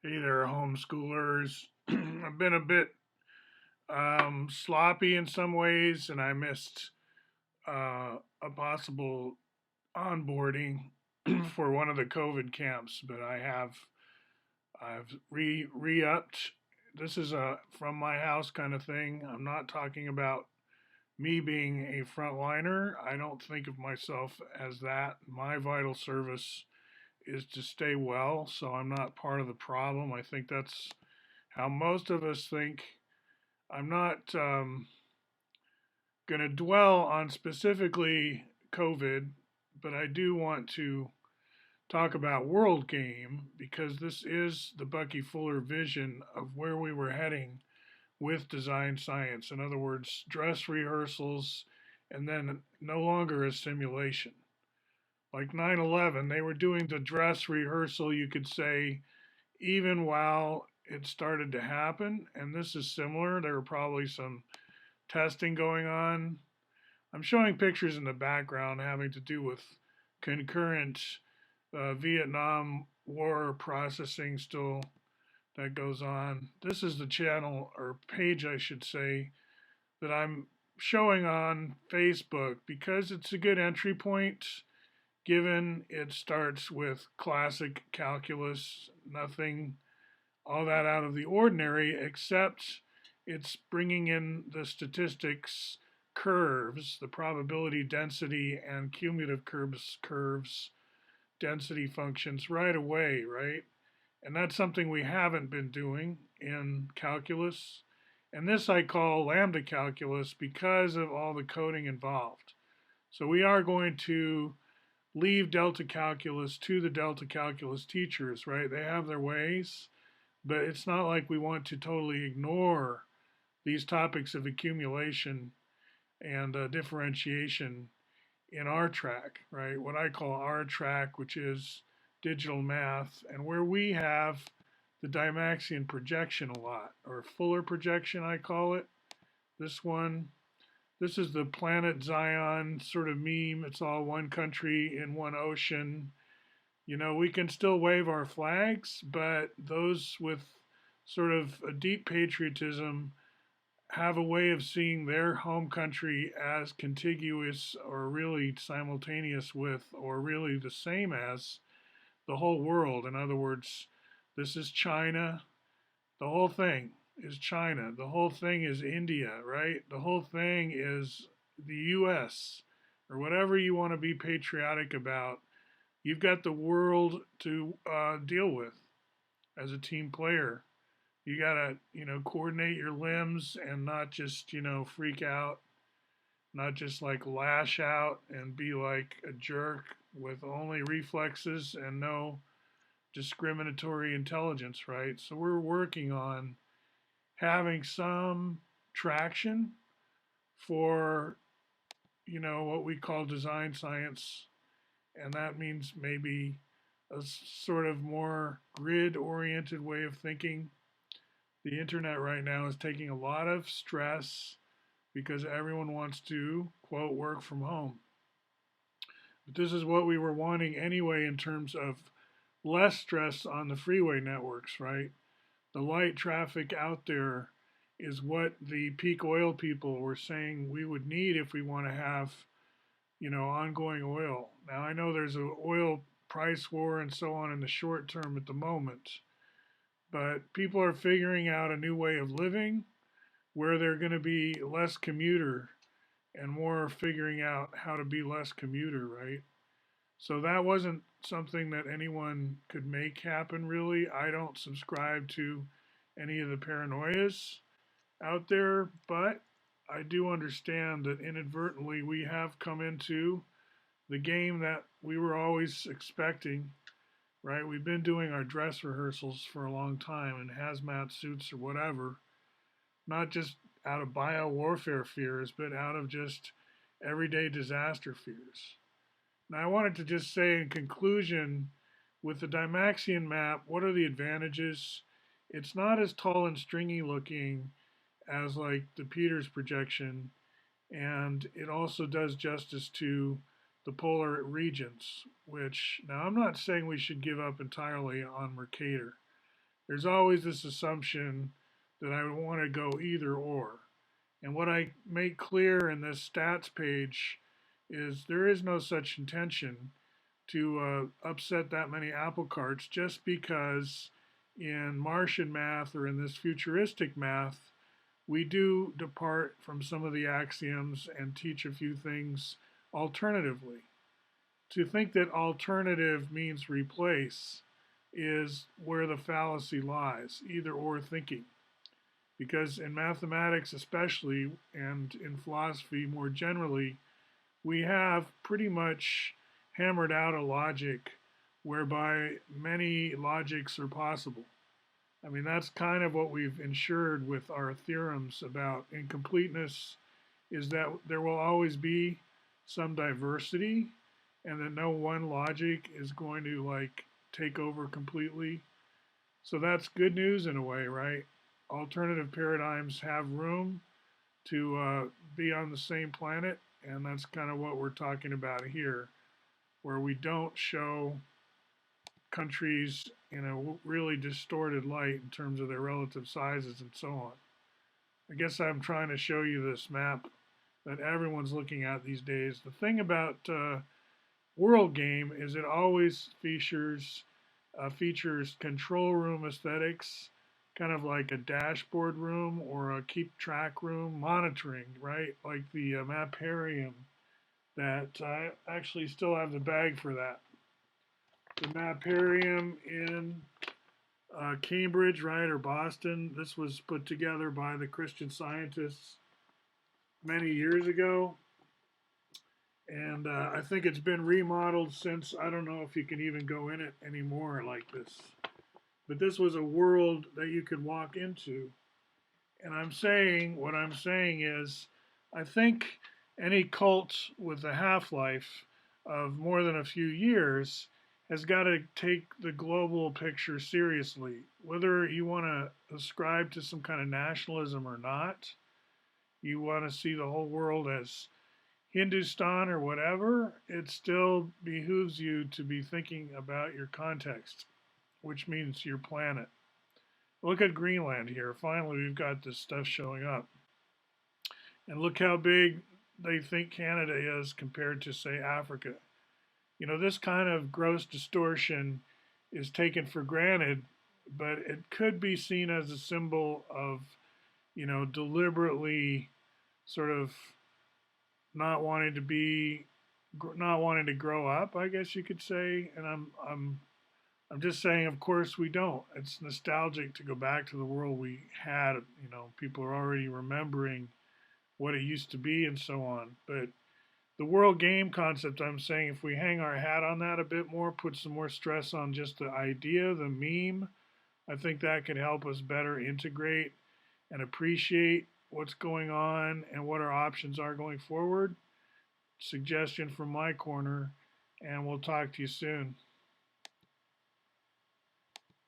Hey there, homeschoolers. I've been a bit sloppy in some ways, and I missed a possible onboarding for one of the COVID camps. But I've re-upped. This is a from my house kind of thing. I'm not talking about me being a frontliner. I don't think of myself as that. My vital service is to stay well, so I'm not part of the problem. I think that's how most of us think. I'm not going to dwell on specifically COVID, but I do want to talk about World Game because this is the Bucky Fuller vision of where we were heading with design science. In other words, dress rehearsals and then no longer a simulation. Like 9/11, they were doing the dress rehearsal, you could say, even while it started to happen. And this is similar. There were probably some testing going on. I'm showing pictures in the background having to do with concurrent Vietnam War processing still that goes on. This is the channel or page, I should say, that I'm showing on Facebook because it's a good entry point given it starts with classic calculus, nothing all that out of the ordinary, except it's bringing in the statistics curves, the probability density and cumulative curves, density functions right away, right? And that's something we haven't been doing in calculus. And this I call lambda calculus because of all the coding involved. So we are going to leave delta calculus to the delta calculus teachers, right? They have their ways, but it's not like we want to totally ignore these topics of accumulation and differentiation in our track, right? What I call our track, which is digital math, and where we have the Dymaxion projection a lot, or Fuller projection, I call it. This one, this is the planet Zion sort of meme. It's all one country in one ocean. You know, we can still wave our flags, but those with sort of a deep patriotism have a way of seeing their home country as contiguous or really simultaneous with or really the same as the whole world. In other words, this is China. The whole thing is China. The whole thing is India, right? The whole thing is the US or whatever you want to be patriotic about. You've got the world to deal with as a team player. You gotta, coordinate your limbs and not just, freak out, not just like lash out and be like a jerk with only reflexes and no discriminatory intelligence, right? So we're working on having some traction for, what we call design science. And that means maybe a sort of more grid oriented way of thinking. The internet right now is taking a lot of stress because everyone wants to, quote, work from home. But this is what we were wanting anyway in terms of less stress on the freeway networks, right? The light traffic out there is what the peak oil people were saying we would need if we want to have, ongoing oil. Now, I know there's an oil price war and so on in the short term at the moment, but people are figuring out a new way of living where they're going to be less commuter and more figuring out how to be less commuter, right? So that wasn't something that anyone could make happen, really. I don't subscribe to any of the paranoias out there, but I do understand that inadvertently we have come into the game that we were always expecting, right? We've been doing our dress rehearsals for a long time in hazmat suits or whatever, not just out of bio warfare fears, but out of just everyday disaster fears. Now, I wanted to just say in conclusion, with the Dymaxion map, what are the advantages? It's not as tall and stringy looking as like the Peters projection, and it also does justice to the polar regions, which now I'm not saying we should give up entirely on Mercator. there's always this assumption that I want to go either or. And what I make clear in this stats page is there is no such intention to upset that many apple carts just because in Martian math or in this futuristic math, we do depart from some of the axioms and teach a few things alternatively. To think that alternative means replace is where the fallacy lies, either or thinking. Because in mathematics, especially, and in philosophy more generally, we have pretty much hammered out a logic whereby many logics are possible. I mean, that's kind of what we've ensured with our theorems about incompleteness, is that there will always be some diversity and that no one logic is going to like take over completely. So that's good news in a way, right? Alternative paradigms have room to be on the same planet, and that's kind of what we're talking about here, where we don't show countries in a really distorted light in terms of their relative sizes and so on. I guess I'm trying to show you this map that everyone's looking at these days. The thing about World Game is it always features control room aesthetics, kind of like a dashboard room or a keep track room, monitoring, right? Like the Maparium that I actually still have the bag for that. The Maparium in Cambridge, right, or Boston. This was put together by the Christian Scientists many years ago. And I think it's been remodeled since. I don't know if you can even go in it anymore like this. But this was a world that you could walk into. And what I'm saying is, I think any cult with a half-life of more than a few years has got to take the global picture seriously. Whether you want to ascribe to some kind of nationalism or not, you want to see the whole world as Hindustan or whatever, it still behooves you to be thinking about your context, which means your planet. Look at Greenland here. Finally, we've got this stuff showing up. And look how big they think Canada is compared to, say, Africa. You know, this kind of gross distortion is taken for granted, but it could be seen as a symbol of, deliberately sort of not wanting to grow up, I guess you could say. And I'm just saying, of course we don't. It's nostalgic to go back to the world we had. People are already remembering what it used to be and so on. But the world game concept, I'm saying, if we hang our hat on that a bit more, put some more stress on just the idea, the meme, I think that could help us better integrate and appreciate what's going on and what our options are going forward. Suggestion from my corner, and we'll talk to you soon.